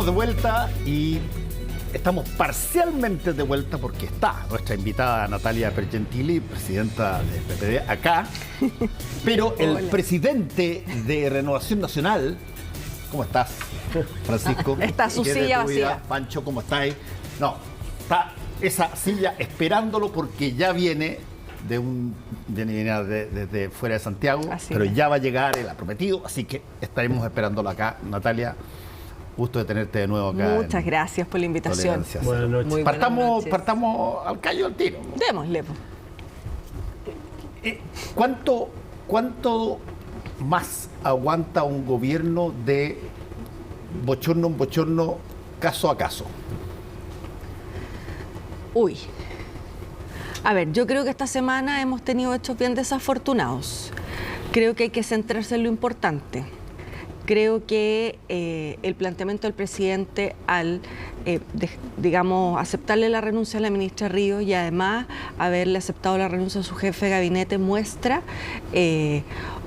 Estamos de vuelta y estamos parcialmente de vuelta porque está nuestra invitada Natalia Pergentili, presidenta del PPD, acá. Pero el presidente de Renovación Nacional, ¿cómo estás, Francisco? Está su silla vacía. Pancho, ¿cómo estáis? No, está esa silla esperándolo porque ya viene desde fuera de Santiago, pero ya va a llegar, él ha prometido, así que estaremos esperándolo acá. Natalia, gusto de tenerte de nuevo acá. Muchas gracias por la invitación. Buenas noches. Partamos al callo al tiro. Démosle. ¿Cuánto más aguanta un gobierno de bochorno en bochorno, caso a caso? Uy. A ver, yo creo que esta semana hemos tenido hechos bien desafortunados. Creo que hay que centrarse en lo importante. Creo que el planteamiento del presidente al, digamos, aceptarle la renuncia a la ministra Ríos y además haberle aceptado la renuncia a su jefe de gabinete muestra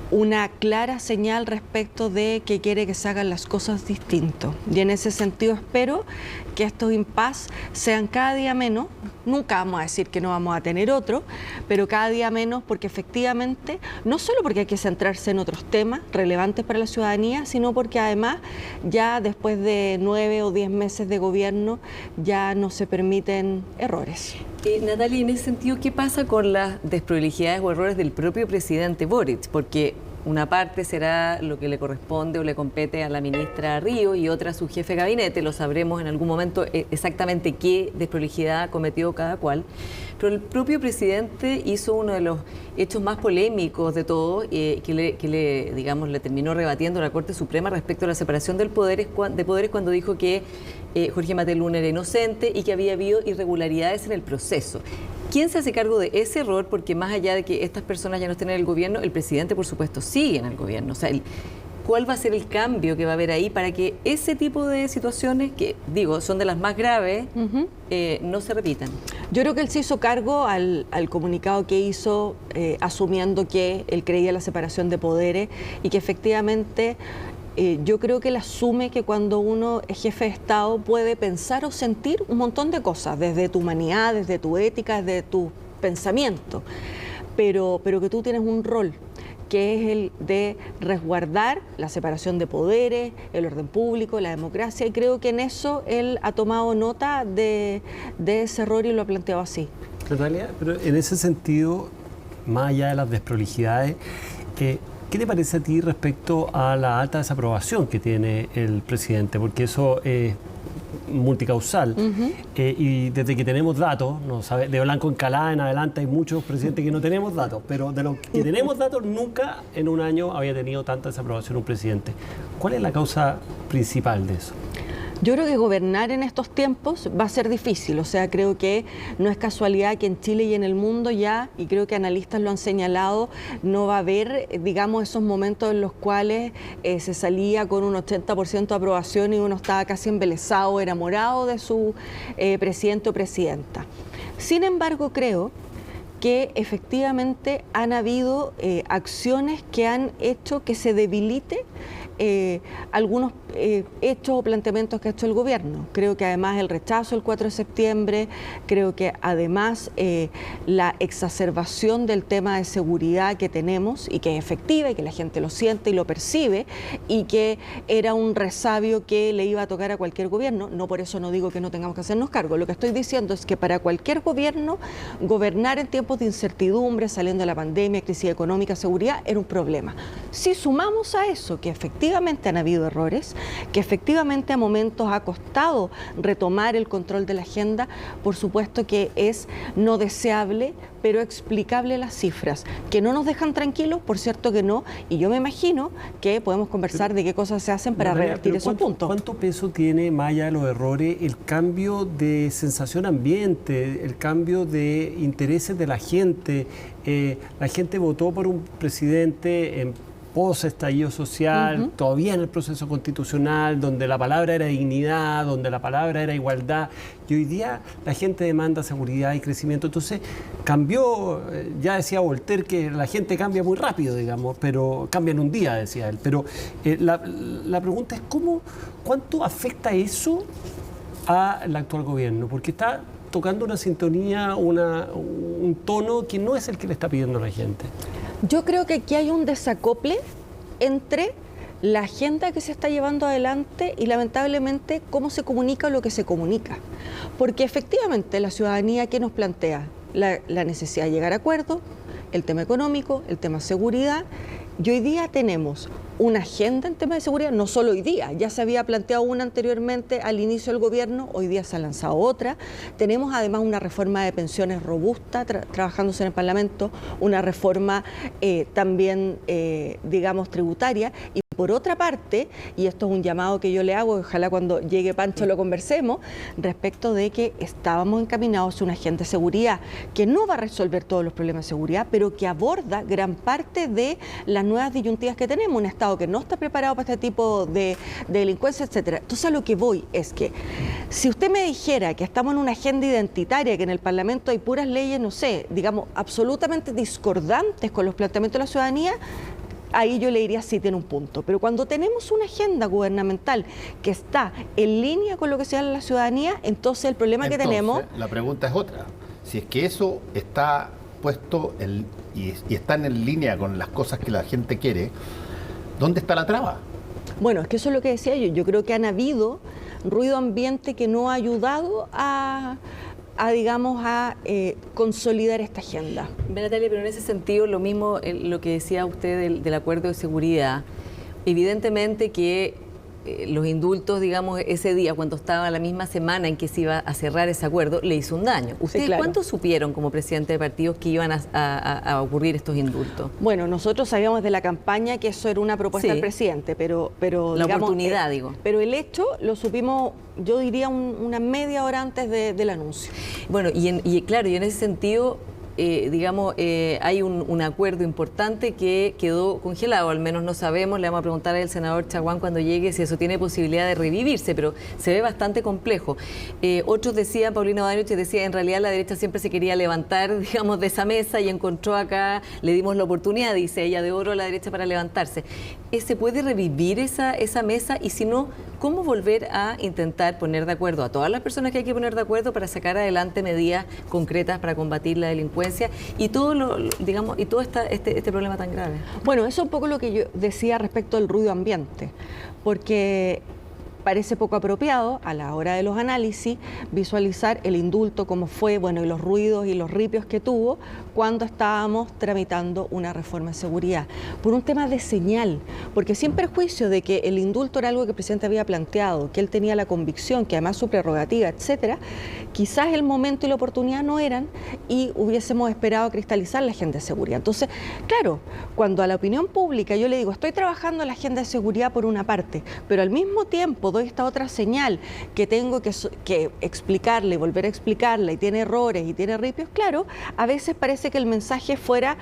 una clara señal respecto de que quiere que se hagan las cosas distinto. Y en ese sentido espero que estos impas sean cada día menos. Nunca vamos a decir que no vamos a tener otro, pero cada día menos porque efectivamente, no solo porque hay que centrarse en otros temas relevantes para la ciudadanía, sino porque además ya después de 9 o 10 meses de gobierno ya no se permiten errores. Natalia, en ese sentido, ¿qué pasa con las desprolijidades o errores del propio presidente Boric? Porque una parte será lo que le corresponde o le compete a la ministra Ríos y otra a su jefe de gabinete. Lo sabremos en algún momento exactamente qué desprolijidad cometió cada cual. Pero el propio presidente hizo uno de los hechos más polémicos de todo, le terminó rebatiendo la Corte Suprema respecto a la separación de poderes cuando dijo que Jorge Matelún era inocente y que había habido irregularidades en el proceso. ¿Quién se hace cargo de ese error? Porque más allá de que estas personas ya no estén en el gobierno, el presidente, por supuesto, sigue en el gobierno. O sea, ¿cuál va a ser el cambio que va a haber ahí para que ese tipo de situaciones, que digo, son de las más graves, no se repitan? Yo creo que él se hizo cargo al comunicado que hizo, asumiendo que él creía la separación de poderes y que efectivamente yo creo que él asume que cuando uno es jefe de Estado puede pensar o sentir un montón de cosas, desde tu humanidad, desde tu ética, desde tu pensamiento, pero que tú tienes un rol que es el de resguardar la separación de poderes, el orden público, la democracia, y creo que en eso él ha tomado nota de ese error y lo ha planteado así. Natalia, pero en ese sentido, más allá de las desprolijidades, ¿qué te parece a ti respecto a la alta desaprobación que tiene el presidente? Porque eso es multicausal. Y desde que tenemos datos, no sabe, de Blanco Encalada en adelante hay muchos presidentes que no tenemos datos, pero de los que tenemos datos nunca en un año había tenido tanta desaprobación un presidente. ¿Cuál es la causa principal de eso? Yo creo que gobernar en estos tiempos va a ser difícil, o sea, creo que no es casualidad que en Chile y en el mundo ya, y creo que analistas lo han señalado, no va a haber, digamos, esos momentos en los cuales se salía con un 80% de aprobación y uno estaba casi embelesado, enamorado de su presidente o presidenta. Sin embargo, creo que efectivamente han habido acciones que han hecho que se debilite algunos hechos o planteamientos que ha hecho el gobierno. Creo que además el rechazo el 4 de septiembre, creo que además la exacerbación del tema de seguridad que tenemos y que es efectiva y que la gente lo siente y lo percibe y que era un resabio que le iba a tocar a cualquier gobierno. No, por eso no digo que no tengamos que hacernos cargo. Lo que estoy diciendo es que para cualquier gobierno gobernar en tiempos de incertidumbre, saliendo de la pandemia, crisis económica, seguridad, era un problema. Si sumamos a eso que efectivamente han habido errores, que efectivamente a momentos ha costado retomar el control de la agenda, por supuesto que es no deseable, pero explicable las cifras, que no nos dejan tranquilos, por cierto que no, y yo me imagino que podemos conversar de qué cosas se hacen para revertir esos puntos. ¿Cuánto peso tiene, más allá de los errores, el cambio de sensación ambiente, el cambio de intereses de la gente? La gente votó por un presidente en post-estallido social, todavía en el proceso constitucional, donde la palabra era dignidad, donde la palabra era igualdad, y hoy día la gente demanda seguridad y crecimiento. Entonces cambió, ya decía Voltaire que la gente cambia muy rápido, digamos, pero cambia en un día, decía él. Pero la pregunta es ¿cuánto afecta eso al actual gobierno? Porque está tocando una sintonía, un tono que no es el que le está pidiendo la gente. Yo creo que aquí hay un desacople entre la agenda que se está llevando adelante y lamentablemente cómo se comunica o lo que se comunica. Porque efectivamente la ciudadanía que nos plantea la necesidad de llegar a acuerdos, el tema económico, el tema seguridad, y hoy día tenemos una agenda en tema de seguridad, no solo hoy día, ya se había planteado una anteriormente al inicio del gobierno, hoy día se ha lanzado otra. Tenemos además una reforma de pensiones robusta trabajándose en el Parlamento, una reforma también, digamos, tributaria. Y por otra parte, y esto es un llamado que yo le hago, ojalá cuando llegue Pancho lo conversemos, respecto de que estábamos encaminados a una agenda de seguridad que no va a resolver todos los problemas de seguridad, pero que aborda gran parte de las nuevas disyuntivas que tenemos, un Estado que no está preparado para este tipo de delincuencia, etcétera. Entonces a lo que voy es que si usted me dijera que estamos en una agenda identitaria, que en el Parlamento hay puras leyes, no sé, digamos, absolutamente discordantes con los planteamientos de la ciudadanía, ahí yo le diría sí tiene un punto. Pero cuando tenemos una agenda gubernamental que está en línea con lo que se habla en la ciudadanía, entonces el problema que tenemos... La pregunta es otra. Si es que eso está puesto y está en línea con las cosas que la gente quiere, ¿dónde está la traba? Bueno, es que eso es lo que decía yo. Yo creo que han habido ruido ambiente que no ha ayudado a consolidar esta agenda. Natalia, pero en ese sentido, lo mismo lo que decía usted del acuerdo de seguridad, evidentemente que los indultos, digamos, ese día, cuando estaba la misma semana en que se iba a cerrar ese acuerdo, le hizo un daño. ¿Ustedes sí, claro. ¿Cuánto supieron como presidente de partidos que iban a ocurrir estos indultos? Bueno, nosotros sabíamos de la campaña que eso era una propuesta del presidente, pero la digamos, oportunidad, digo. Pero el hecho lo supimos, yo diría, una media hora antes del anuncio. Bueno, y claro, y en ese sentido... hay un acuerdo importante que quedó congelado, al menos no sabemos, le vamos a preguntar al senador Chaguán cuando llegue si eso tiene posibilidad de revivirse, pero se ve bastante complejo. Otros decían, Paulina O'Donnell decía, en realidad la derecha siempre se quería levantar, digamos, de esa mesa y encontró acá, le dimos la oportunidad, dice ella, de oro a la derecha para levantarse. ¿Se puede revivir esa mesa? Y si no, ¿cómo volver a intentar poner de acuerdo a todas las personas que hay que poner de acuerdo para sacar adelante medidas concretas para combatir la delincuencia y todo este problema tan grave? Bueno, eso es un poco lo que yo decía respecto al ruido ambiente, porque parece poco apropiado a la hora de los análisis visualizar el indulto como fue, bueno, y los ruidos y los ripios que tuvo cuando estábamos tramitando una reforma de seguridad, por un tema de señal, porque sin perjuicio de que el indulto era algo que el presidente había planteado, que él tenía la convicción, que además su prerrogativa, etcétera, quizás el momento y la oportunidad no eran y hubiésemos esperado cristalizar la agenda de seguridad. Entonces, claro, cuando a la opinión pública yo le digo, estoy trabajando en la agenda de seguridad por una parte, pero al mismo tiempo doy esta otra señal que tengo que explicarle, volver a explicarla y tiene errores y tiene ripios, claro, a veces parece que el mensaje fuera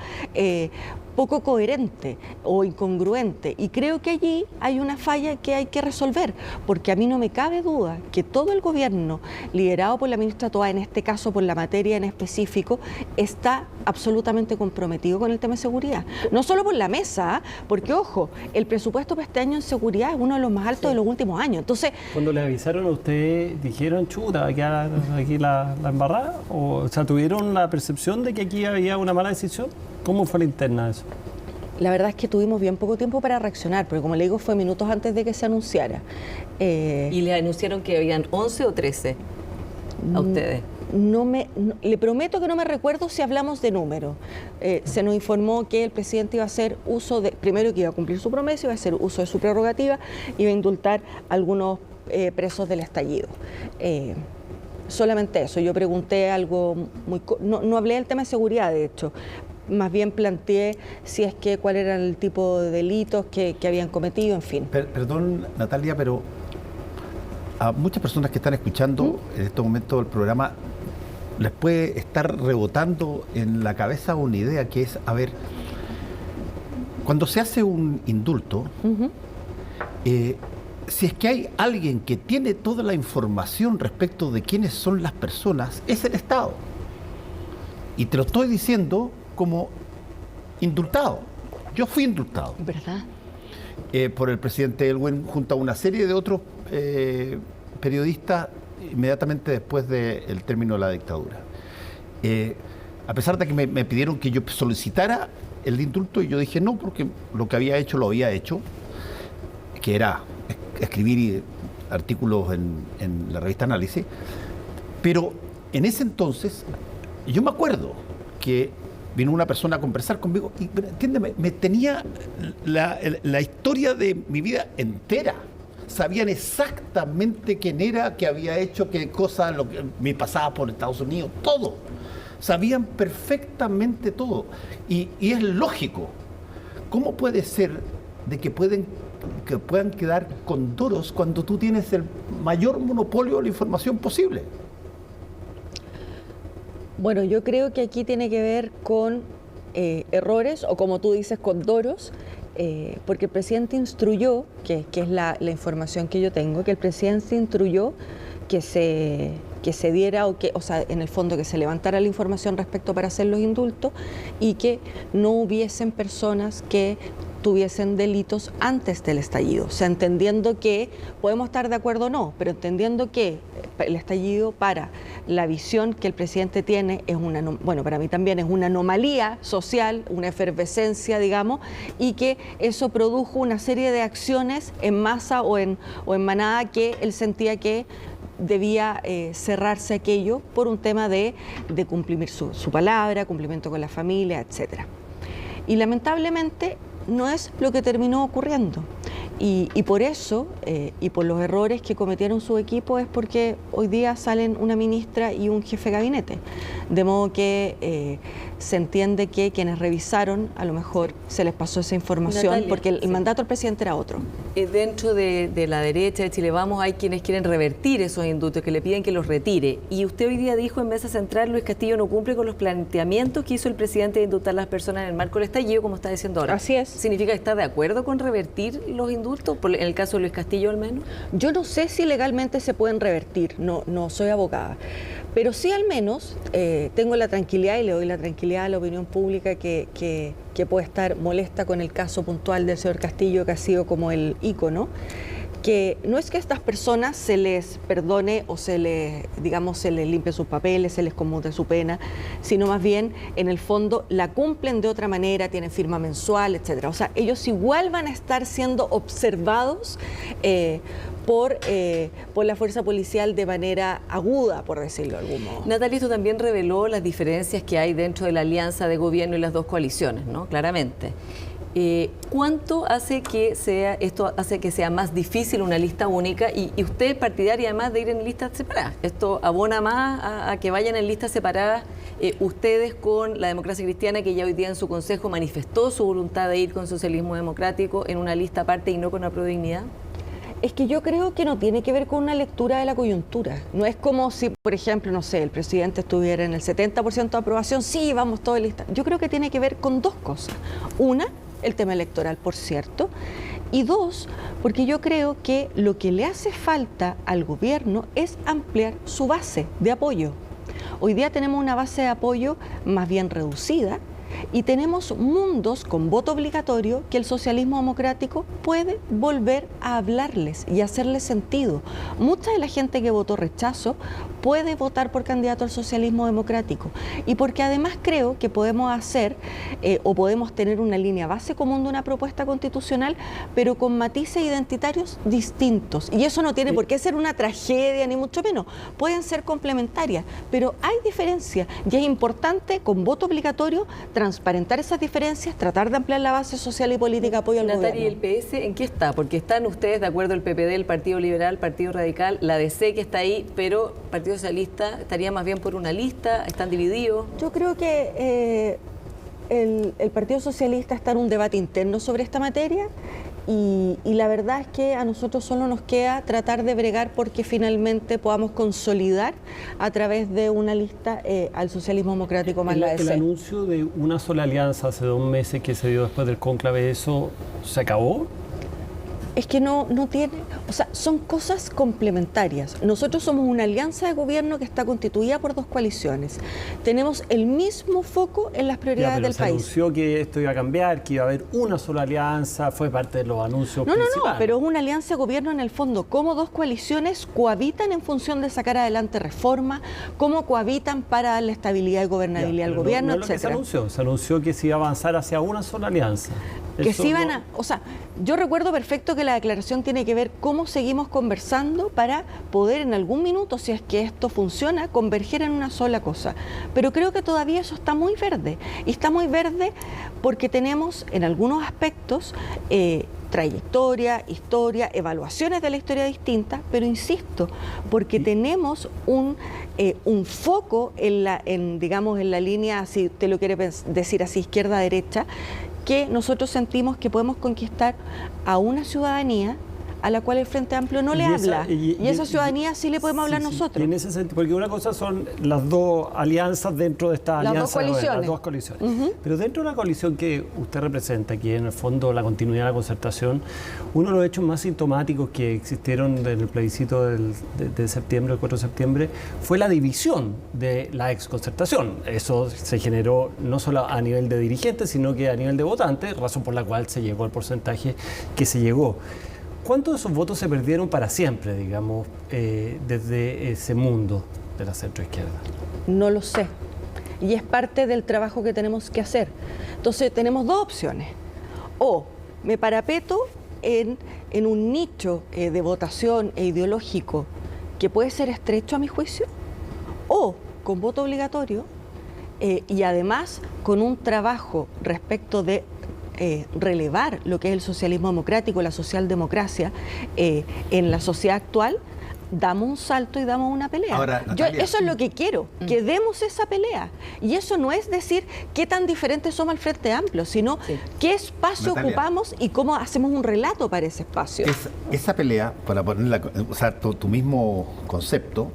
poco coherente o incongruente, y creo que allí hay una falla que hay que resolver, porque a mí no me cabe duda que todo el gobierno, liderado por la ministra Toá, en este caso por la materia en específico, está absolutamente comprometido con el tema de seguridad, no solo por la mesa, porque ojo, el presupuesto para este año en seguridad es uno de los más altos de los últimos años. Entonces, cuando le avisaron a usted, dijeron, chuta, va a quedar aquí la embarrada, o sea, ¿tuvieron la percepción de que aquí había una mala decisión? ¿Cómo fue la interna de eso? La verdad es que tuvimos bien poco tiempo para reaccionar, porque como le digo, fue minutos antes de que se anunciara. ¿Y le anunciaron que habían 11 o 13 a ustedes? Le prometo que no me recuerdo si hablamos de número. Se nos informó que el presidente iba a hacer uso de, primero que iba a cumplir su promesa, iba a hacer uso de su prerrogativa, iba a indultar a algunos presos del estallido. Solamente eso, yo pregunté algo no hablé del tema de seguridad, de hecho, más bien planteé si es que cuál era el tipo de delitos que habían cometido, en fin. Perdón, Natalia, pero a muchas personas que están escuchando en este momento el programa les puede estar rebotando en la cabeza una idea que es, a ver, Cuando se hace un indulto, si es que hay alguien que tiene toda la información respecto de quiénes son las personas, es el Estado. Y te lo estoy diciendo como indultado. Yo fui indultado. ¿Verdad? Por el presidente Elwin junto a una serie de otros periodistas inmediatamente después del término de la dictadura. A pesar de que me pidieron que yo solicitara el indulto, y yo dije no, porque lo que había hecho lo había hecho, que era escribir artículos en la revista Análisis. Pero en ese entonces, yo me acuerdo que vino una persona a conversar conmigo y, entiéndeme, me tenía la historia de mi vida entera. Sabían exactamente quién era, qué había hecho, qué cosa, mi pasada por Estados Unidos, todo. Sabían perfectamente todo. Y es lógico. ¿Cómo puede ser de que puedan quedar condoros cuando tú tienes el mayor monopolio de la información posible? Bueno, yo creo que aquí tiene que ver con errores o, como tú dices, con doros, porque el presidente instruyó, que es la información que yo tengo, que el presidente instruyó que se diera o sea, en el fondo que se levantara la información respecto para hacer los indultos y que no hubiesen personas que tuviesen delitos antes del estallido. O sea, entendiendo que podemos estar de acuerdo o no, pero entendiendo que el estallido, para la visión que el presidente tiene, es para mí también es una anomalía social, una efervescencia, digamos, y que eso produjo una serie de acciones en masa o en manada que él sentía que debía cerrarse aquello por un tema de cumplir su palabra, cumplimiento con la familia, etcétera. Y lamentablemente no es lo que terminó ocurriendo. Y por eso, y por los errores que cometieron su equipo, es porque hoy día salen una ministra y un jefe de gabinete. De modo que se entiende que quienes revisaron, a lo mejor se les pasó esa información, Natalia, porque el mandato del presidente era otro. Dentro de la derecha de Chile Vamos hay quienes quieren revertir esos indultos, que le piden que los retire. Y usted hoy día dijo en Mesa Central, Luis Castillo no cumple con los planteamientos que hizo el presidente de indultar a las personas en el marco del estallido, como está diciendo ahora. Así es. ¿Significa que está de acuerdo con revertir los indultos, en el caso de Luis Castillo al menos? Yo no sé si legalmente se pueden revertir, no soy abogada, pero sí al menos tengo la tranquilidad, y le doy la tranquilidad a la opinión pública que puede estar molesta con el caso puntual del señor Castillo, que ha sido como el ícono, que no es que a estas personas se les perdone o se les limpie sus papeles, se les conmute su pena, sino más bien, en el fondo, la cumplen de otra manera, tienen firma mensual, etcétera. O sea, ellos igual van a estar siendo observados por la fuerza policial de manera aguda, por decirlo de algún modo. Natalia, esto también reveló las diferencias que hay dentro de la alianza de gobierno y las dos coaliciones, ¿no? Claramente. ¿Cuánto hace que esto hace que sea más difícil una lista única? Y usted es partidaria además de ir en listas separadas. ¿Esto abona más a que vayan en listas separadas? Ustedes con la Democracia Cristiana, que ya hoy día en su consejo manifestó su voluntad de ir con Socialismo Democrático en una lista aparte y no con la Prodignidad. Es que yo creo que no tiene que ver con una lectura de la coyuntura. No es como si, por ejemplo, no sé, el presidente estuviera en el 70% de aprobación, sí, vamos todo en lista. Yo creo que tiene que ver con dos cosas. Una, el tema electoral, por cierto. Y dos, porque yo creo que lo que le hace falta al gobierno es ampliar su base de apoyo. Hoy día tenemos una base de apoyo más bien reducida, y tenemos mundos con voto obligatorio que el socialismo democrático puede volver a hablarles y hacerles sentido. Mucha de la gente que votó rechazo puede votar por candidato al socialismo democrático, y porque además creo que podemos hacer o podemos tener una línea base común de una propuesta constitucional, pero con matices identitarios distintos. Y eso no tiene por qué ser una tragedia, ni mucho menos. Pueden ser complementarias, pero hay diferencias, y es importante con voto obligatorio transparentar esas diferencias, tratar de ampliar la base social y política de apoyo al gobierno. Natalia, ¿y el PS en qué está? Porque están ustedes de acuerdo, el PPD, el Partido Liberal, el Partido Radical, la DC que está ahí, pero el Partido Socialista estaría más bien por una lista, están divididos. Yo creo que el Partido Socialista está en un debate interno sobre esta materia, y la verdad es que a nosotros solo nos queda tratar de bregar porque finalmente podamos consolidar a través de una lista al socialismo democrático más la El anuncio de una sola alianza hace 2 meses que se dio después del cónclave, ¿eso se acabó? Es que no tiene, o sea, son cosas complementarias. Nosotros somos una alianza de gobierno que está constituida por 2 coaliciones. Tenemos el mismo foco en las prioridades del se país. anunció que esto iba a cambiar, que iba a haber una sola alianza, fue parte de los anuncios principales. No, pero es una alianza de gobierno en el fondo. Cómo 2 coaliciones cohabitan en función de sacar adelante reforma, cómo cohabitan para darle estabilidad y gobernabilidad al gobierno, etcétera. Se anunció que se iba a avanzar hacia una sola alianza. Que sí van a, o sea, yo recuerdo perfecto que la declaración tiene que ver cómo seguimos conversando para poder en algún minuto, si es que esto funciona, converger en una sola cosa. Pero creo que todavía eso está muy verde. Y está muy verde porque tenemos en algunos aspectos trayectoria, historia, evaluaciones de la historia distintas, pero insisto, porque tenemos un foco digamos, en la línea, si usted lo quiere decir así, izquierda-derecha, que nosotros sentimos que podemos conquistar a una ciudadanía a la cual el Frente Amplio no le habla. Y esa ciudadanía sí le podemos hablar nosotros. Y en ese sentido, porque una cosa son las 2 alianzas dentro de esta alianza. Las 2 coaliciones. Pero dentro de la coalición que usted representa, que en el fondo la continuidad de la concertación, uno de los hechos más sintomáticos que existieron en el plebiscito de septiembre, el 4 de septiembre, fue la división de la exconcertación. Eso se generó no solo a nivel de dirigentes, sino que a nivel de votantes, razón por la cual se llegó al porcentaje que se llegó. ¿Cuántos de esos votos se perdieron para siempre, digamos, desde ese mundo de la centroizquierda? No lo sé. Y es parte del trabajo que tenemos que hacer. Entonces, tenemos 2 opciones. O me parapeto en un nicho de votación e ideológico que puede ser estrecho a mi juicio, o con voto obligatorio y además con un trabajo respecto de relevar lo que es el socialismo democrático, la socialdemocracia en la sociedad actual, damos un salto y damos una pelea. Ahora, Natalia, eso es lo que quiero, que demos esa pelea. Y eso no es decir qué tan diferentes somos al Frente Amplio, sino qué espacio ocupamos y cómo hacemos un relato para ese espacio. Esa pelea, para ponerla, o sea, tu mismo concepto,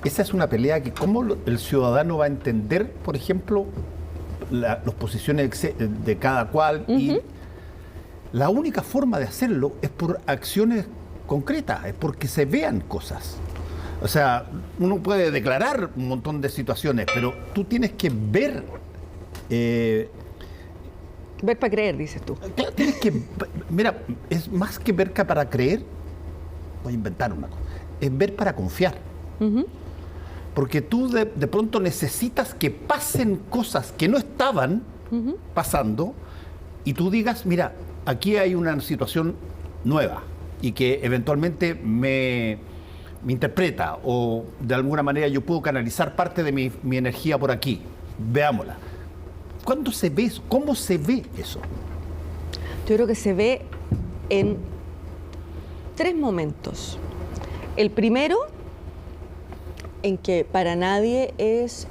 esa es una pelea que cómo el ciudadano va a entender, por ejemplo, las posiciones de cada cual, y la única forma de hacerlo es por acciones concretas, es porque se vean cosas. O sea, uno puede declarar un montón de situaciones, pero tú tienes que ver. Ver para creer, dices tú. Tienes que, mira, es más que ver para creer, voy a inventar una cosa, es ver para confiar. Porque tú de pronto necesitas que pasen cosas que no estaban pasando y tú digas, mira, aquí hay una situación nueva y que eventualmente me interpreta o de alguna manera yo puedo canalizar parte de mi energía por aquí. Veámosla. ¿Cuándo se ve eso? ¿Cómo se ve eso? Yo creo que se ve en 3 momentos. El primero, en que para nadie es,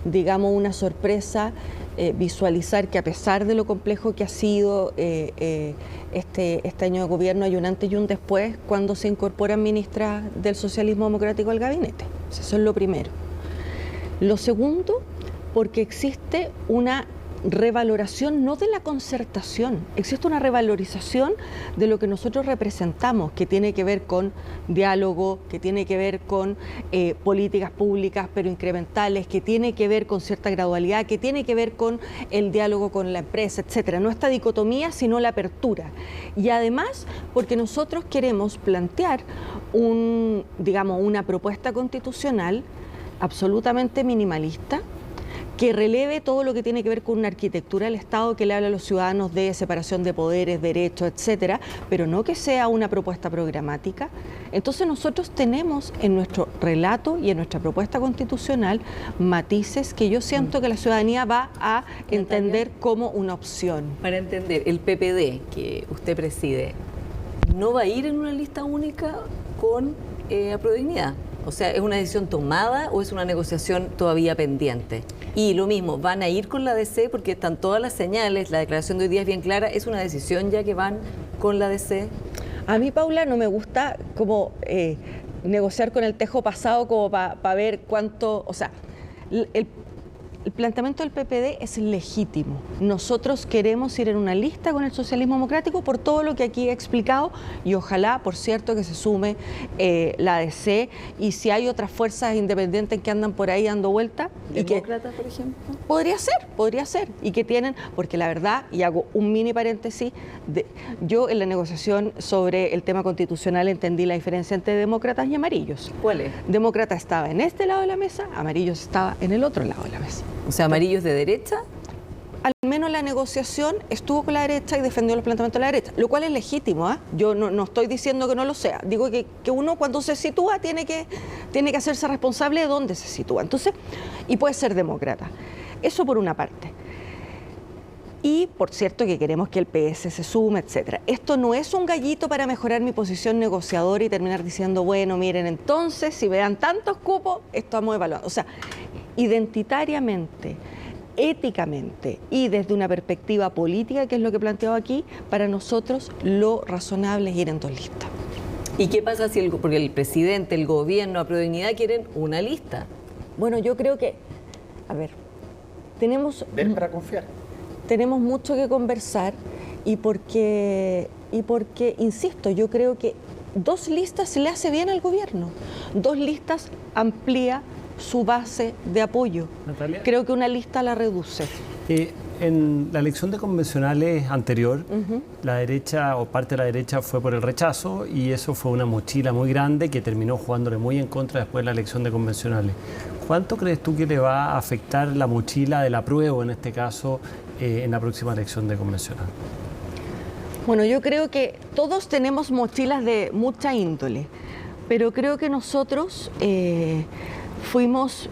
digamos, una sorpresa visualizar que a pesar de lo complejo que ha sido este año de gobierno, hay un antes y un después cuando se incorporan ministras del socialismo democrático al gabinete. Eso es lo primero. Lo segundo, porque existe una revaloración no de la concertación, existe una revalorización de lo que nosotros representamos, que tiene que ver con diálogo, que tiene que ver con políticas públicas pero incrementales, que tiene que ver con cierta gradualidad, que tiene que ver con el diálogo con la empresa, etcétera. No esta dicotomía, sino la apertura. Y además, porque nosotros queremos plantear digamos, una propuesta constitucional absolutamente minimalista, que releve todo lo que tiene que ver con una arquitectura del Estado que le habla a los ciudadanos de separación de poderes, derechos, etcétera, pero no que sea una propuesta programática. Entonces nosotros tenemos en nuestro relato y en nuestra propuesta constitucional matices que yo siento que la ciudadanía va a entender como una opción. Para entender, el PPD que usted preside, ¿no va a ir en una lista única con Aprodignidad? O sea, ¿es una decisión tomada o es una negociación todavía pendiente? Y lo mismo, ¿van a ir con la DC? Porque están todas las señales, la declaración de hoy día es bien clara, ¿es una decisión ya que van con la DC? A mí, Paula, no me gusta como negociar con el tejo pasado como para ver cuánto, o sea, el planteamiento del PPD es legítimo. Nosotros queremos ir en una lista con el socialismo democrático por todo lo que aquí he explicado y ojalá, por cierto, que se sume la ADC y si hay otras fuerzas independientes que andan por ahí dando vuelta. ¿Demócratas, por ejemplo? Podría ser. Y que tienen, porque la verdad, y hago un mini paréntesis, yo en la negociación sobre el tema constitucional entendí la diferencia entre demócratas y amarillos. ¿Cuál es? Demócrata estaba en este lado de la mesa, amarillos estaba en el otro lado de la mesa. O sea, amarillos de derecha. Al menos la negociación estuvo con la derecha y defendió los planteamientos de la derecha, lo cual es legítimo, ¿eh? Yo no estoy diciendo que no lo sea, digo que uno cuando se sitúa tiene que hacerse responsable de dónde se sitúa, entonces, y puede ser demócrata. Eso por una parte. Y, por cierto, que queremos que el PS se sume, etcétera. Esto no es un gallito para mejorar mi posición negociadora y terminar diciendo, bueno, miren, entonces, si me dan tantos cupos, esto vamos evaluando. O sea, identitariamente, éticamente y desde una perspectiva política, que es lo que he planteado aquí, para nosotros lo razonable es ir en dos listas. ¿Y qué pasa si porque el presidente, el gobierno, a Prodignidad quieren una lista? Bueno, yo creo que, a ver, tenemos... Ver para confiar. Tenemos mucho que conversar y porque, insisto, yo creo que dos listas se le hace bien al gobierno. Dos listas amplía su base de apoyo. Natalia. Creo que una lista la reduce. En la elección de convencionales anterior, la derecha o parte de la derecha fue por el rechazo y eso fue una mochila muy grande que terminó jugándole muy en contra después de la elección de convencionales. ¿Cuánto crees tú que le va a afectar la mochila del apruebo, en este caso, en la próxima elección de convencional? Bueno, yo creo que todos tenemos mochilas de mucha índole, pero creo que nosotros fuimos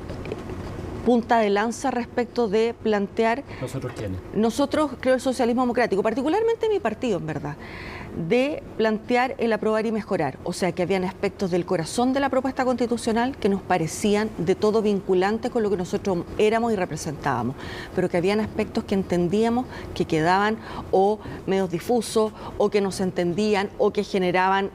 punta de lanza respecto de plantear... ¿Nosotros quiénes? Nosotros, creo, el socialismo democrático, particularmente mi partido, en verdad, de plantear el aprobar y mejorar. O sea, que habían aspectos del corazón de la propuesta constitucional que nos parecían de todo vinculantes con lo que nosotros éramos y representábamos, pero que habían aspectos que entendíamos que quedaban o medios difusos o que no se entendían o que generaban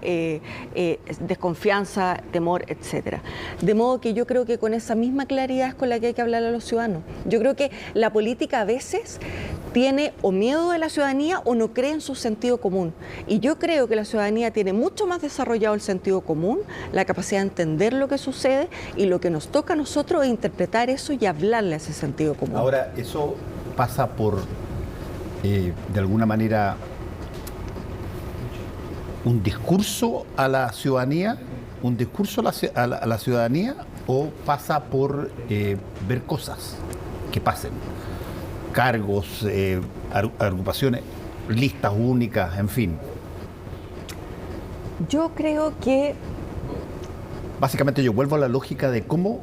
desconfianza, temor, etcétera. De modo que yo creo que con esa misma claridad es con la que hay que hablar a los ciudadanos. Yo creo que la política a veces tiene o miedo de la ciudadanía o no cree en su sentido común. Y yo creo que la ciudadanía tiene mucho más desarrollado el sentido común, la capacidad de entender lo que sucede y lo que nos toca a nosotros es interpretar eso y hablarle a ese sentido común. Ahora, eso pasa por, de alguna manera, un discurso a la ciudadanía, a la ciudadanía, o pasa por ver cosas que pasen, cargos, agrupaciones, listas únicas, en fin. Yo creo que... Básicamente yo vuelvo a la lógica de cómo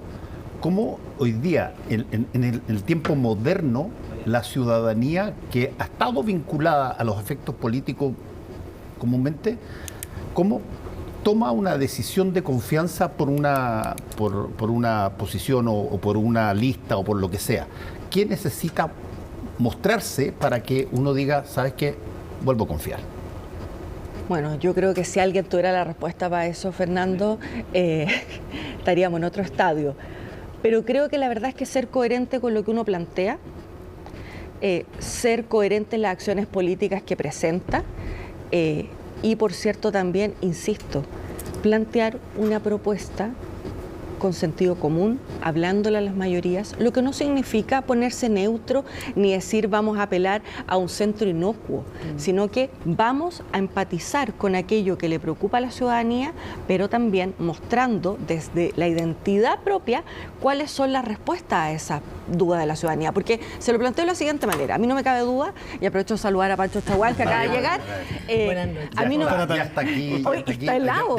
hoy día, en el tiempo moderno, la ciudadanía que ha estado vinculada a los efectos políticos comúnmente, cómo toma una decisión de confianza por una posición o por una lista o por lo que sea. ¿Qué necesita mostrarse para que uno diga, ¿sabes qué? Vuelvo a confiar. Bueno, yo creo que si alguien tuviera la respuesta para eso, Fernando, estaríamos en otro estadio. Pero creo que la verdad es que ser coherente con lo que uno plantea, ser coherente en las acciones políticas que presenta, y por cierto también, insisto, plantear una propuesta con sentido común, hablándole a las mayorías, lo que no significa ponerse neutro ni decir vamos a apelar a un centro inocuo, sino que vamos a empatizar con aquello que le preocupa a la ciudadanía, pero también mostrando desde la identidad propia cuáles son las respuestas a esa duda de la ciudadanía. Porque se lo planteo de la siguiente manera, a mí no me cabe duda, y aprovecho de saludar a Pancho Chagual, que acaba de llegar. Buenas noches. A mí no... Ya está aquí. Hoy está helado.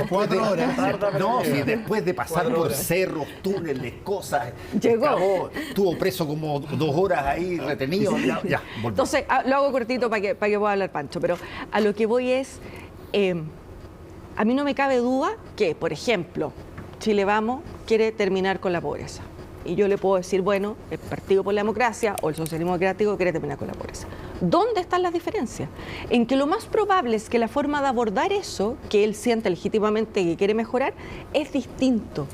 Después de pasar por cerros, túneles, cosas. Llegó. Acabó, estuvo preso como 2 horas ahí retenido. Ya, volvió. Entonces, lo hago cortito para que pueda hablar Pancho, pero a lo que voy es, a mí no me cabe duda que, por ejemplo, Chile Vamos quiere terminar con la pobreza. Y yo le puedo decir, bueno, el Partido por la Democracia o el Socialismo Democrático quiere terminar con la pobreza. ¿Dónde están las diferencias? En que lo más probable es que la forma de abordar eso, que él siente legítimamente que quiere mejorar, es distinto.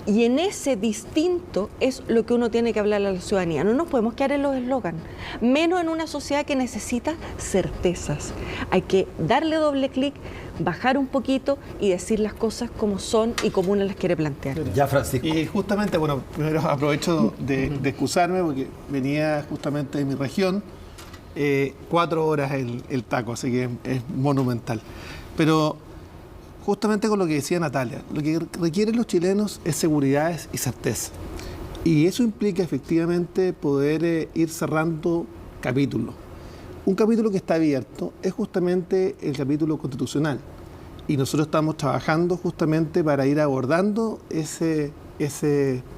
Y en ese distinto es lo que uno tiene que hablar a la ciudadanía. No nos podemos quedar en los eslogans, menos en una sociedad que necesita certezas. Hay que darle doble clic, bajar un poquito y decir las cosas como son y como uno las quiere plantear. Ya, Francisco. Y justamente, bueno, primero aprovecho de excusarme porque venía justamente de mi región, 4 horas el taco, así que es monumental. Pero justamente con lo que decía Natalia, lo que requieren los chilenos es seguridad y certeza. Y eso implica efectivamente poder ir cerrando capítulos. Un capítulo que está abierto es justamente el capítulo constitucional. Y nosotros estamos trabajando justamente para ir abordando ese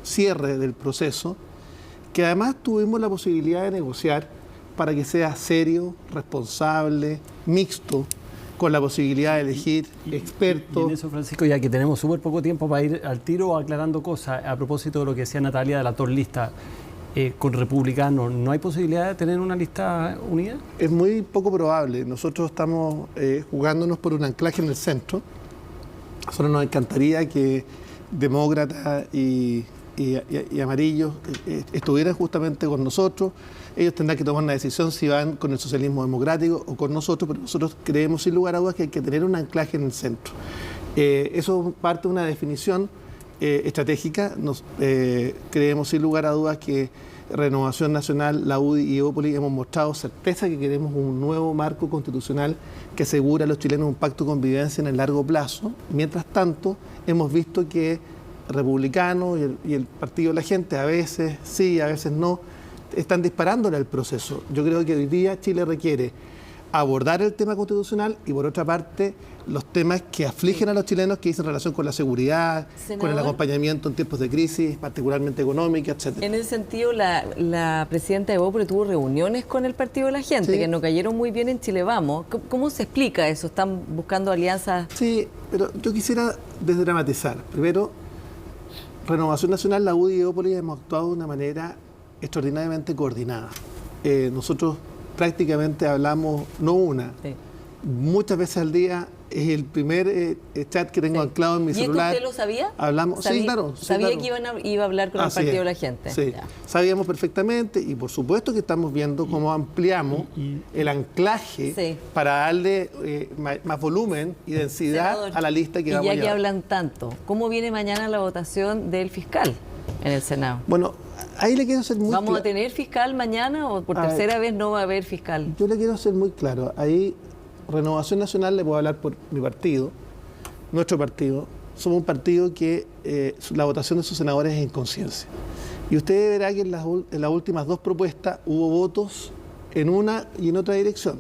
cierre del proceso, que además tuvimos la posibilidad de negociar para que sea serio, responsable, mixto, con la posibilidad de elegir expertos. Y en eso, Francisco, ya que tenemos súper poco tiempo para ir al tiro aclarando cosas, a propósito de lo que decía Natalia de la torlista, con republicanos, ¿no hay posibilidad de tener una lista unida? Es muy poco probable. Nosotros estamos jugándonos por un anclaje en el centro. A nosotros nos encantaría que demócratas y amarillos estuvieran justamente con nosotros. Ellos tendrán que tomar una decisión si van con el socialismo democrático o con nosotros, pero nosotros creemos sin lugar a dudas que hay que tener un anclaje en el centro. Eso parte de una definición estratégica. Creemos sin lugar a dudas que Renovación Nacional, la UDI y Evópolis hemos mostrado certeza que queremos un nuevo marco constitucional que asegura a los chilenos un pacto de convivencia en el largo plazo. Mientras tanto, hemos visto que republicanos y el Partido de la Gente, a veces sí, a veces no, están disparándole al proceso. Yo creo que hoy día Chile requiere abordar el tema constitucional y, por otra parte, los temas que afligen a los chilenos, que dicen relación con la seguridad, Senador, con el acompañamiento en tiempos de crisis, particularmente económica, etc. En ese sentido, la presidenta de Evópolis tuvo reuniones con el Partido de la Gente, Sí. que no cayeron muy bien en Chile Vamos. ¿Cómo se explica eso? ¿Están buscando alianzas? Sí, pero yo quisiera desdramatizar. Primero, Renovación Nacional, la UDI y Evópolis hemos actuado de una manera extraordinariamente coordinada. Nosotros prácticamente hablamos, no una, Sí. muchas veces al día. Es el primer chat que tengo Sí. anclado en mi ¿Y esto celular. usted lo sabía? Hablamos, sí, claro. sí, Sabía claro. que iba a hablar con Así el Partido es, de la Gente. Sí, Ya. sabíamos perfectamente y por supuesto que estamos viendo cómo ampliamos el anclaje Sí. para darle más volumen y densidad Senador, a la lista que y vamos a ya que llevar. hablan tanto, ¿cómo viene mañana la votación del fiscal en el Senado? Bueno, ahí le quiero ser muy ¿Vamos a claro. tener fiscal mañana o por A ver. tercera vez no va a haber fiscal? Yo le quiero ser muy claro. Ahí, Renovación Nacional, le puedo hablar por mi partido, nuestro partido. Somos un partido que la votación de sus senadores es en conciencia. Y usted verá que en las últimas 2 propuestas hubo votos en una y en otra dirección.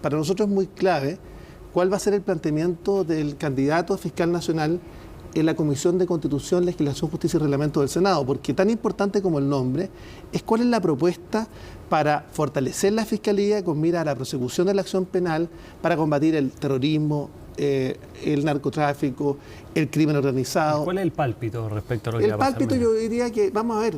Para nosotros es muy clave cuál va a ser el planteamiento del candidato a fiscal nacional en la Comisión de Constitución, Legislación, Justicia y Reglamento del Senado, porque tan importante como el nombre es cuál es la propuesta para fortalecer la Fiscalía con mira a la persecución de la acción penal, para combatir el terrorismo, el narcotráfico, el crimen organizado. ¿Cuál es el pálpito respecto a lo que va El a pasar pálpito mañana? yo diría que, vamos a ver,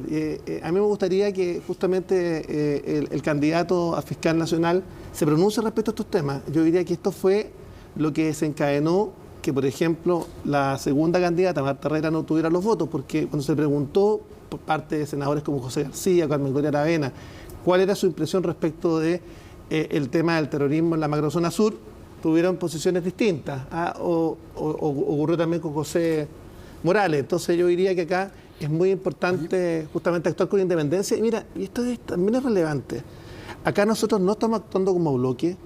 a mí me gustaría que justamente el candidato a fiscal nacional se pronuncie respecto a estos temas. Yo diría que esto fue lo que desencadenó que, por ejemplo, la segunda candidata, Marta Herrera, no tuviera los votos, porque cuando se preguntó por parte de senadores como José García, Carmen Gloria Aravena, cuál era su impresión respecto de el tema del terrorismo en la macrozona sur, tuvieron posiciones distintas. Ocurrió también con José Morales. Entonces yo diría que acá es muy importante justamente actuar con independencia. Y mira, y esto también es relevante. Acá nosotros no estamos actuando como bloque,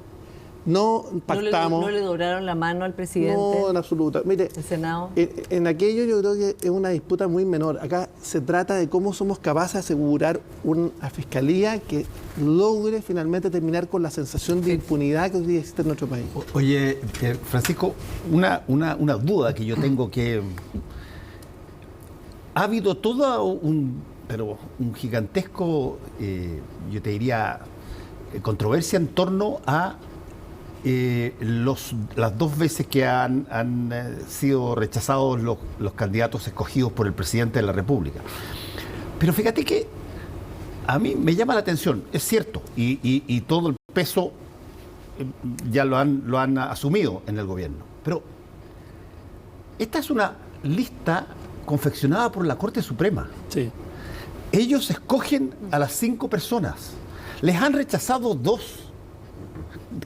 no pactamos. ¿No le doblaron la mano al presidente No, en absoluto. Mire, del Senado? en aquello yo creo que es una disputa muy menor. Acá se trata de cómo somos capaces de asegurar una fiscalía que logre finalmente terminar con la sensación de impunidad que hoy día existe en nuestro país. Oye, Francisco, una duda que yo tengo, que ha habido todo un gigantesco, yo te diría, controversia en torno a las dos veces que han sido rechazados los candidatos escogidos por el presidente de la República. Pero fíjate que a mí me llama la atención, es cierto, y todo el peso ya lo han asumido en el gobierno. Pero esta es una lista confeccionada por la Corte Suprema. Sí. Ellos escogen a las 5 personas. Les han rechazado 2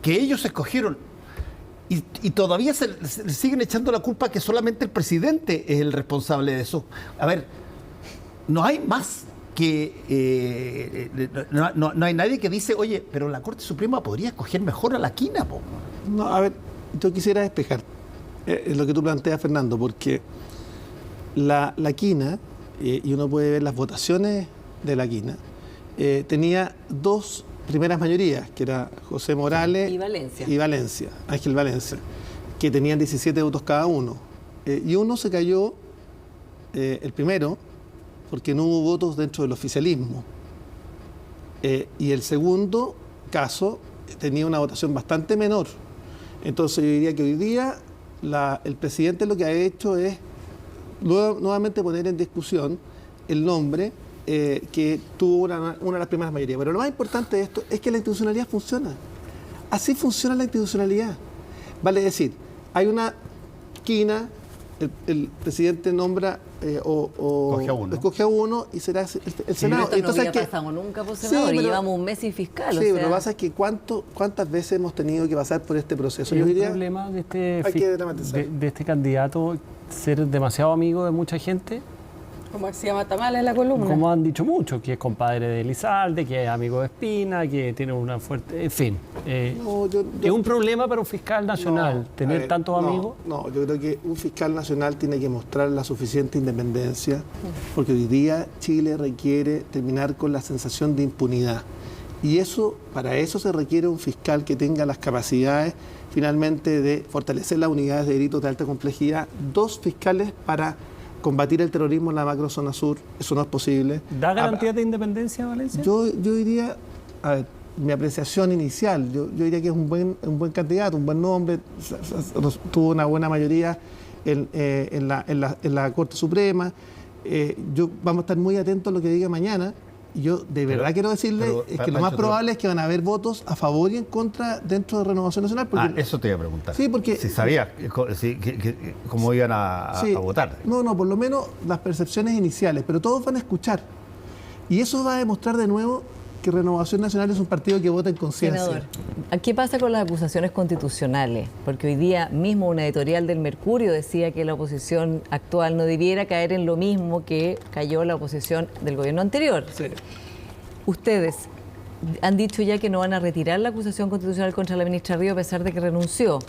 que ellos escogieron. Y todavía se siguen echando la culpa que solamente el presidente es el responsable de eso. A ver, no hay más que... no hay nadie que dice, oye, pero la Corte Suprema podría escoger mejor a la quina, po. No, a ver, yo quisiera despejar lo que tú planteas, Fernando, porque la quina, y uno puede ver las votaciones de la quina, tenía 2 primeras mayorías, que era José Morales y Valencia, Ángel Valencia, que tenían 17 votos cada uno. Y uno se cayó, el primero, porque no hubo votos dentro del oficialismo. Y el segundo caso tenía una votación bastante menor. Entonces yo diría que hoy día el presidente lo que ha hecho es nuevamente poner en discusión el nombre que tuvo una de las primeras mayorías. Pero lo más importante de esto es que la institucionalidad funciona. Así funciona la institucionalidad. Vale decir, hay una quina, el presidente nombra escoge a uno y será el Senado. Esto no había pasado nunca por senador, y llevamos un mes sin fiscal. Sí, pero lo que pasa es que ¿cuántas veces hemos tenido que pasar por este proceso? Yo diría, ¿es un problema de este candidato ser demasiado amigo de mucha gente? Como decía Matamala en la columna. Como han dicho muchos, que es compadre de Elizalde, que es amigo de Espina, que tiene una fuerte... En fin, ¿es un problema para un fiscal nacional tener tantos amigos? No, yo creo que un fiscal nacional tiene que mostrar la suficiente independencia, porque hoy día Chile requiere terminar con la sensación de impunidad. Y para eso se requiere un fiscal que tenga las capacidades finalmente de fortalecer las unidades de delitos de alta complejidad, 2 fiscales para combatir el terrorismo en la macrozona sur. Eso no es posible. ¿Da garantías de independencia, Valencia? Yo diría, a ver, mi apreciación inicial, yo diría que es un buen candidato, un buen nombre, tuvo una buena mayoría en la Corte Suprema. Vamos a estar muy atentos a lo que diga mañana. Y yo de verdad quiero decirle que lo más probable es que van a haber votos a favor y en contra dentro de Renovación Nacional. Porque, eso te iba a preguntar. Sí, porque... Si sabías cómo iban a votar. No, por lo menos las percepciones iniciales, pero todos van a escuchar. Y eso va a demostrar de nuevo que Renovación Nacional es un partido que vota en conciencia. Senador, ¿qué pasa con las acusaciones constitucionales? Porque hoy día mismo una editorial del Mercurio decía que la oposición actual no debiera caer en lo mismo que cayó la oposición del gobierno anterior. Sí. Ustedes han dicho ya que no van a retirar la acusación constitucional contra la ministra Río a pesar de que renunció.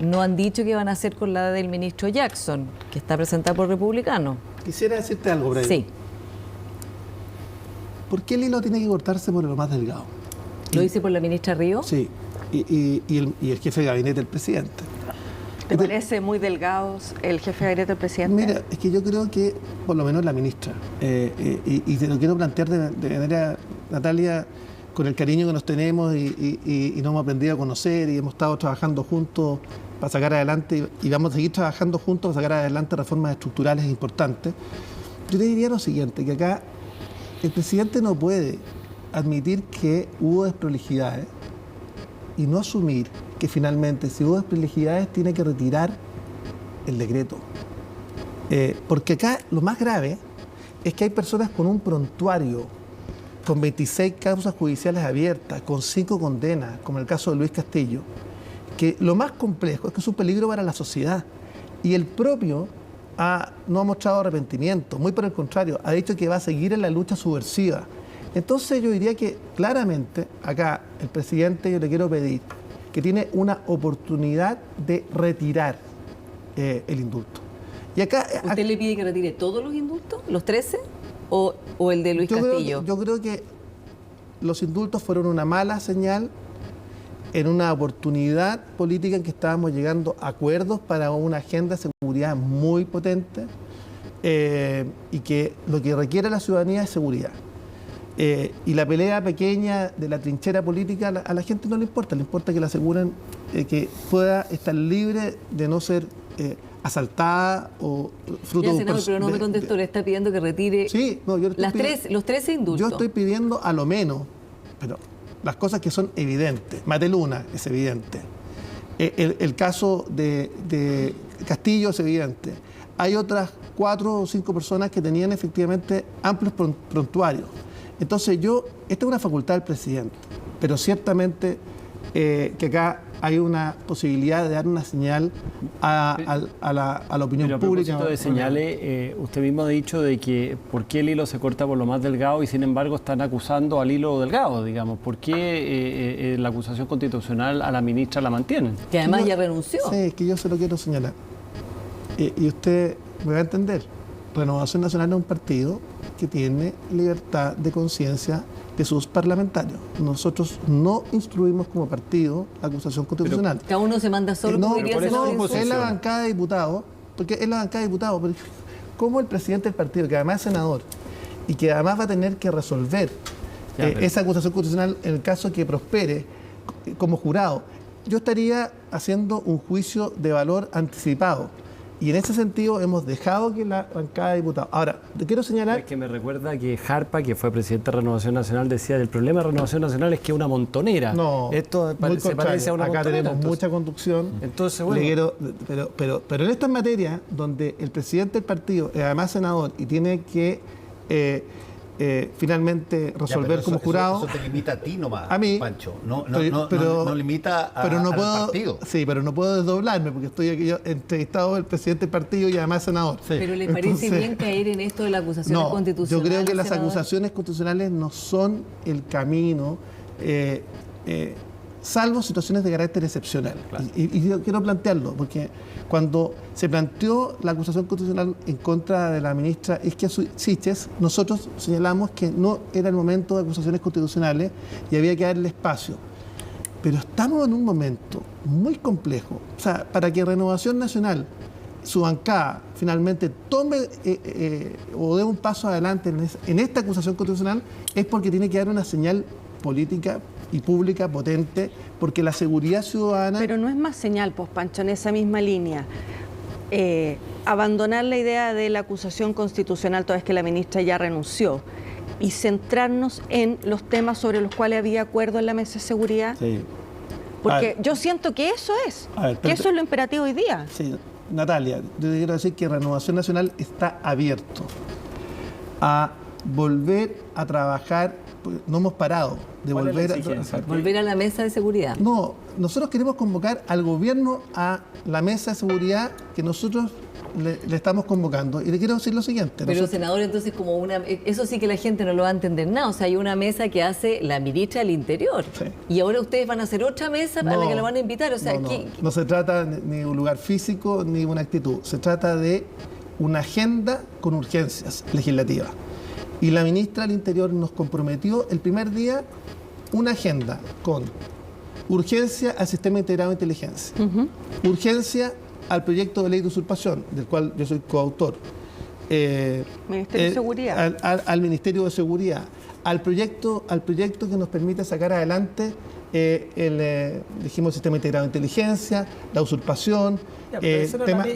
No han dicho qué van a hacer con la del ministro Jackson, que está presentada por republicano. Quisiera decirte algo, Brian. Sí. ¿Por qué el hilo tiene que cortarse por lo más delgado? ¿Lo dice por la ministra Río? Sí, y el jefe de gabinete del presidente. ¿Te parece muy delgados el jefe de gabinete del presidente? Mira, es que yo creo que, por lo menos la ministra, y te lo quiero plantear de manera, Natalia, con el cariño que nos tenemos y nos hemos aprendido a conocer y hemos estado trabajando juntos para sacar adelante, y vamos a seguir trabajando juntos para sacar adelante reformas estructurales importantes. Yo te diría lo siguiente, que acá el presidente no puede admitir que hubo desprolijidades y no asumir que finalmente, si hubo desprolijidades, tiene que retirar el decreto. Porque acá lo más grave es que hay personas con un prontuario, con 26 causas judiciales abiertas, con 5 condenas, como el caso de Luis Castillo, que lo más complejo es que es un peligro para la sociedad. Y el propio no ha mostrado arrepentimiento, muy por el contrario, ha dicho que va a seguir en la lucha subversiva. Entonces yo diría que claramente acá el presidente, yo le quiero pedir que tiene una oportunidad de retirar el indulto. Y acá, ¿Usted le pide que retire todos los indultos, los 13, o el de Luis Castillo? Yo creo que los indultos fueron una mala señal en una oportunidad política en que estábamos llegando a acuerdos para una agenda de seguridad muy potente y que lo que requiere la ciudadanía es seguridad. Y la pelea pequeña de la trinchera política a la gente no le importa que le aseguren que pueda estar libre de no ser asaltada o fruto Ya, de senador, pero no me contestó, le está pidiendo que retire Sí, no, yo le estoy los 13 indultos. Yo estoy pidiendo a lo menos, pero las cosas que son evidentes. Mateluna es evidente. El caso de Castillo es evidente. Hay otras 4 o 5 personas que tenían efectivamente amplios prontuarios. Entonces esta es una facultad del presidente, pero ciertamente que acá hay una posibilidad de dar una señal a la opinión Pero pública. A propósito de señales, usted mismo ha dicho de que por qué el hilo se corta por lo más delgado y sin embargo están acusando al hilo delgado, digamos. ¿Por qué la acusación constitucional a la ministra la mantienen? Que además ya renunció. Sí, es que yo se lo quiero señalar. Y usted me va a entender. Renovación Nacional es un partido que tiene libertad de conciencia de sus parlamentarios. Nosotros no instruimos como partido la acusación constitucional. Cada uno se manda solo, no, como diría el senador pues Insulza. es la bancada de diputados, porque es la bancada de diputados. Pero ¿cómo el presidente del partido, que además es senador, y que además va a tener que resolver esa acusación constitucional en el caso que prospere como jurado? Yo estaría haciendo un juicio de valor anticipado. Y en ese sentido hemos dejado que la bancada de diputados. Ahora, te quiero señalar... Es que me recuerda que Jarpa, que fue presidente de Renovación Nacional, decía que el problema de Renovación Nacional es que es una montonera. No, esto muy se parece a una acá montonera. tenemos entonces, mucha conducción. Entonces, bueno. Pero en estas materias, donde el presidente del partido es además senador y tiene que finalmente resolver como jurado... Eso te limita a ti nomás, a mí, Pancho. No limita pero no al puedo, partido. Sí, pero no puedo desdoblarme porque estoy aquí yo entrevistado del presidente del partido y además senador. Sí. Pero ¿les parece bien caer en esto de la acusación constitucional? Yo creo que las senador? acusaciones constitucionales no son el camino, salvo situaciones de carácter excepcional. Claro. Y yo quiero plantearlo, porque cuando se planteó la acusación constitucional en contra de la ministra Isquia Siches, nosotros señalamos que no era el momento de acusaciones constitucionales y había que darle espacio. Pero estamos en un momento muy complejo. O sea, para que Renovación Nacional, su bancada, finalmente tome o dé un paso adelante en esta acusación constitucional, es porque tiene que dar una señal política y pública potente, porque la seguridad ciudadana... Pero no es más señal, pues, Pancho, en esa misma línea. Abandonar la idea de la acusación constitucional toda vez que la ministra ya renunció y centrarnos en los temas sobre los cuales había acuerdo en la mesa de seguridad. Sí. Porque yo siento que eso es, que eso es lo imperativo hoy día. Sí, Natalia, yo te quiero decir que Renovación Nacional está abierto a volver a trabajar, no hemos parado de volver volver a la mesa de seguridad. No, nosotros queremos convocar al gobierno a la mesa de seguridad que nosotros le estamos convocando. Y le quiero decir lo siguiente. Pero, senador, entonces eso sí que la gente no lo va a entender nada. O sea, hay una mesa que hace la ministra del Interior. Sí. Y ahora ustedes van a hacer otra mesa a la que lo van a invitar. O sea, no se trata ni de un lugar físico ni de una actitud. Se trata de una agenda con urgencias legislativas. Y la ministra del Interior nos comprometió el primer día una agenda con urgencia al sistema integrado de inteligencia, urgencia al proyecto de ley de usurpación, del cual yo soy coautor, Ministerio de Seguridad. Al Ministerio de Seguridad, al proyecto que nos permite sacar adelante dijimos, el sistema integrado de inteligencia, la usurpación, temas,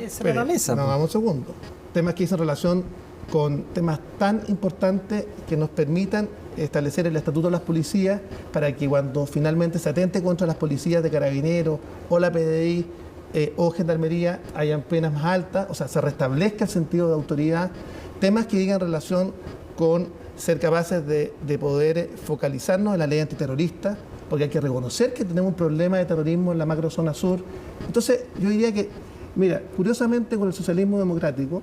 vamos un segundo, temas que dicen relación con temas tan importantes que nos permitan establecer el estatuto de las policías para que cuando finalmente se atente contra las policías de Carabineros o la PDI o Gendarmería hayan penas más altas, o sea, se restablezca el sentido de autoridad, temas que digan relación con ser capaces de poder focalizarnos en la ley antiterrorista, porque hay que reconocer que tenemos un problema de terrorismo en la macrozona sur. Entonces, yo diría que, mira, curiosamente con el socialismo democrático,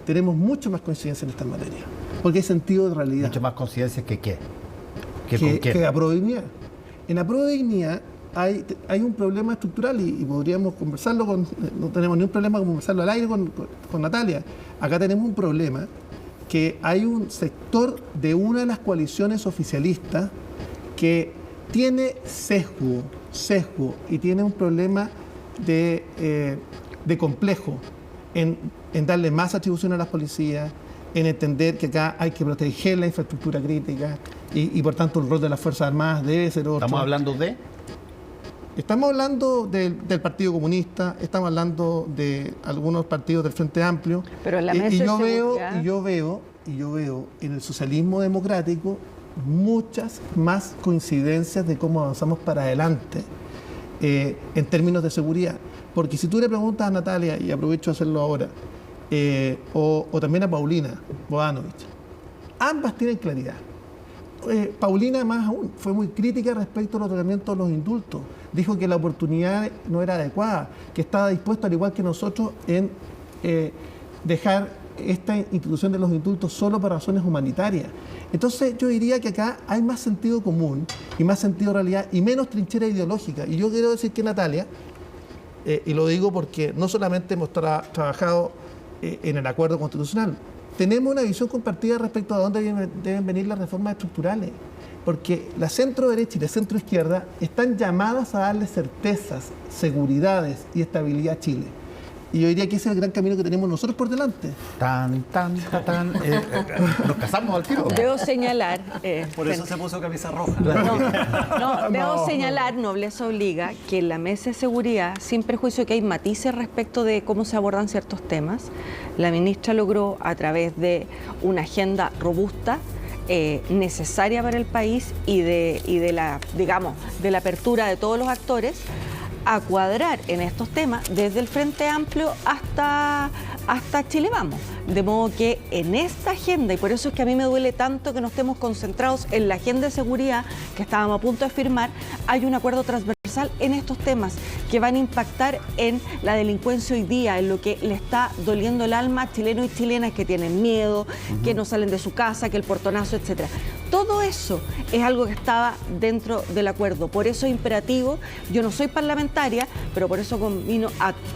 tenemos mucho más coincidencia en estas materias, porque hay sentido de realidad. Mucho más coincidencia que qué. Que aprobabilidad. En aprobabilidad hay un problema estructural y podríamos conversarlo no tenemos ningún problema con conversarlo al aire con Natalia. Acá tenemos un problema que hay un sector de una de las coaliciones oficialistas que tiene sesgo y tiene un problema de complejo en darle más atribución a las policías, en entender que acá hay que proteger la infraestructura crítica y por tanto el rol de las Fuerzas Armadas debe ser otro. ¿Estamos hablando de? Estamos hablando del Partido Comunista, estamos hablando de algunos partidos del Frente Amplio. Pero la mesa y yo de veo, seguridad... y yo veo en el socialismo democrático muchas más coincidencias de cómo avanzamos para adelante en términos de seguridad. Porque si tú le preguntas a Natalia, y aprovecho de hacerlo ahora, o también a Paulina Bodanovich, ambas tienen claridad. Paulina más aún fue muy crítica respecto al otorgamiento de los indultos. Dijo que la oportunidad no era adecuada, que estaba dispuesto, al igual que nosotros, en dejar esta institución de los indultos solo por razones humanitarias. Entonces yo diría que acá hay más sentido común y más sentido de realidad y menos trinchera ideológica. Y yo quiero decir que Natalia, y lo digo porque no solamente hemos trabajado en el acuerdo constitucional, tenemos una visión compartida respecto a dónde deben venir las reformas estructurales, porque la centro derecha y la centro izquierda están llamadas a darle certezas, seguridades y estabilidad a Chile. Y yo diría que ese es el gran camino que tenemos nosotros por delante. Nos casamos al tiro. Debo señalar... Por eso se puso camisa roja. Debo señalar, nobleza obliga, que en la mesa de seguridad, sin perjuicio que hay matices respecto de cómo se abordan ciertos temas, la ministra logró, a través de una agenda robusta, necesaria para el país y de la, digamos, de la apertura de todos los actores, a cuadrar en estos temas desde el Frente Amplio hasta Chile Vamos. De modo que en esta agenda, y por eso es que a mí me duele tanto que no estemos concentrados en la agenda de seguridad que estábamos a punto de firmar, hay un acuerdo transversal en estos temas que van a impactar en la delincuencia hoy día, en lo que le está doliendo el alma a chilenos y chilenas que tienen miedo, que no salen de su casa, que el portonazo, etcétera. Todo eso es algo que estaba dentro del acuerdo. Por eso es imperativo, yo no soy parlamentaria, pero por eso convino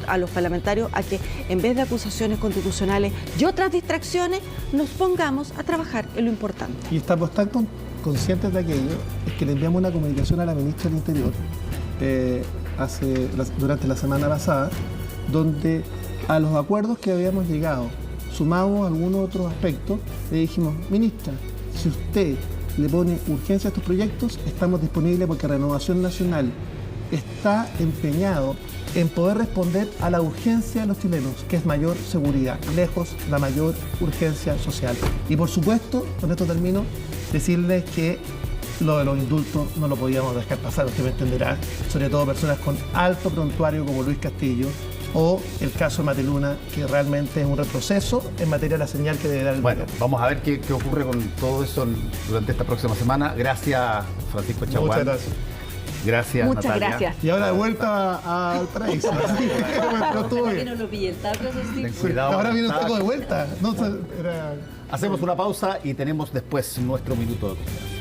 a los parlamentarios a que en vez de acusaciones constitucionales y otras distracciones, nos pongamos a trabajar en lo importante. Y estamos tan conscientes de aquello, es que le enviamos una comunicación a la ministra del Interior durante la semana pasada, donde a los acuerdos que habíamos llegado, sumamos algunos otros aspectos, le dijimos, ministra, si usted le pone urgencia a estos proyectos, estamos disponibles porque Renovación Nacional está empeñado en poder responder a la urgencia de los chilenos, que es mayor seguridad, lejos la mayor urgencia social. Y por supuesto, con esto termino, decirles que lo de los indultos no lo podíamos dejar pasar, usted me entenderá, sobre todo personas con alto prontuario como Luis Castillo, o el caso de Mateluna, que realmente es un retroceso en materia de la señal que debe dar el Bueno, vamos a ver qué ocurre con todo eso durante esta próxima semana. Gracias, Francisco Chaguán. Muchas gracias. Gracias, Muchas Natalia. gracias. Y ahora de vuelta al paraíso. Pero estuvo Que bien. no lo pille el taco, eso sí. Ten cuidado. Ahora viene un Tac. taco de vuelta. No, era... Hacemos una pausa y tenemos después nuestro minuto de cultura.